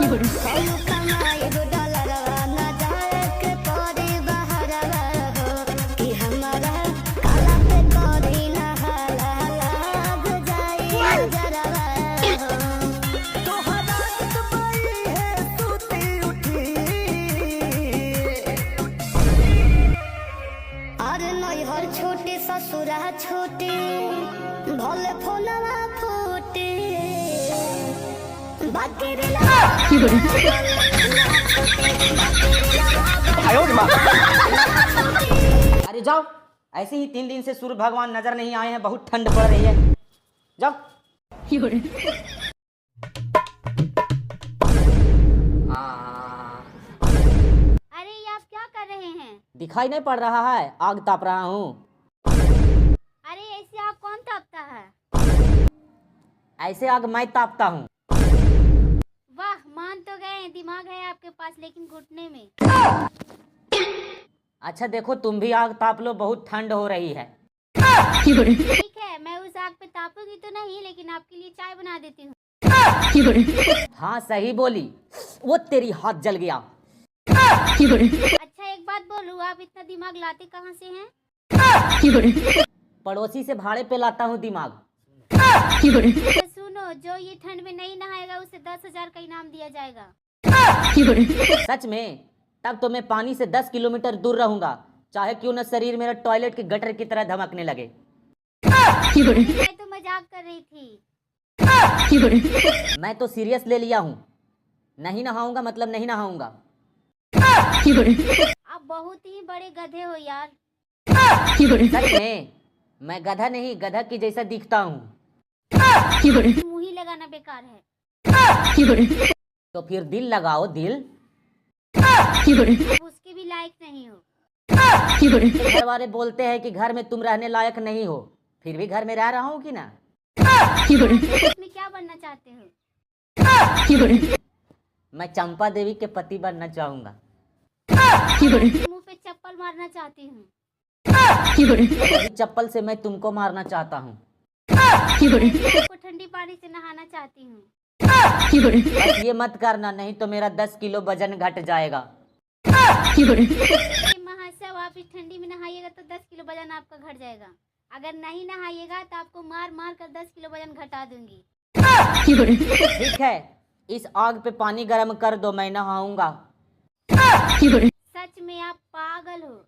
हम कमाई डॉलरवा न जाए के परी बहरवा हो कि हमारा काला पे करी न हाला लाग जाई नजरवा हो। तोहरा दुबई है सूती उठी अरे नैहर छोटी ससुरा छोटी भले फोनवा फूटी बाकी अरे जाओ, ऐसे ही 3 दिन से सूर्य भगवान नजर नहीं आए हैं, बहुत ठंड पड़ रही है। जाओ। अरे ये आप क्या कर रहे हैं? दिखाई नहीं पड़ रहा है, आग ताप रहा हूँ। अरे ऐसे आग कौन तापता है? ऐसे आग मैं तापता हूँ। वाह, मान तो गए, दिमाग है आपके पास लेकिन घुटने में। अच्छा देखो, तुम भी आग ताप लो, बहुत ठंड हो रही है। ठीक है, मैं उस आग पे तापूंगी तो नहीं, लेकिन आपके लिए चाय बना देती हूँ। हाँ सही बोली, वो तेरी हाथ जल गया। अच्छा एक बात बोलूँ, आप इतना दिमाग लाते कहाँ से हैं? पड़ोसी से भाड़े पे लाता हूँ दिमाग। तो सुनो, जो ये ठंड में नहीं नहाएगा उसे 10,000 का इनाम दिया जाएगा। सच में? तब तो मैं पानी से 10 किलोमीटर दूर रहूंगा, चाहे क्यों न शरीर मेरा टॉयलेट के गटर की तरह धमकने लगे। मैं तो मजाक कर रही थी। मैं तो सीरियस ले लिया हूँ, नहीं नहाऊंगा मतलब नहीं नहाऊंगा। आप बहुत ही बड़े गधे हो यार। सच में? मैं गधा नहीं, गधा की जैसा दिखता हूँ। मुंह ही लगाना बेकार है। तो फिर दिल लगाओ, दिल। आप उसके भी लायक नहीं हो। घर वाले बोलते हैं कि घर में तुम रहने लायक नहीं हो, फिर भी घर में रह रहा हूँ कि ना। इसमें क्या बनना चाहते हो? मैं चंपा देवी के पति बनना चाहूंगा। मुंह पे चप्पल मारना चाहती हूँ। वही चप्पल से मैं तुमको मारना चाहता हूँ। आपको ठंडी पानी से नहाना चाहती हूँ। बस ये मत करना, नहीं तो मेरा 10 किलो वजन घट जाएगा। महाशय, आप इस ठंडी में नहाइएगा तो 10 किलो वजन आपका घट जाएगा। अगर नहीं नहाइएगा तो आपको मार मार कर 10 किलो वजन घटा दूंगी। ठीक है, इस आग पे पानी गर्म कर दो, मैं नहाऊंगा। सच में आप पागल हो।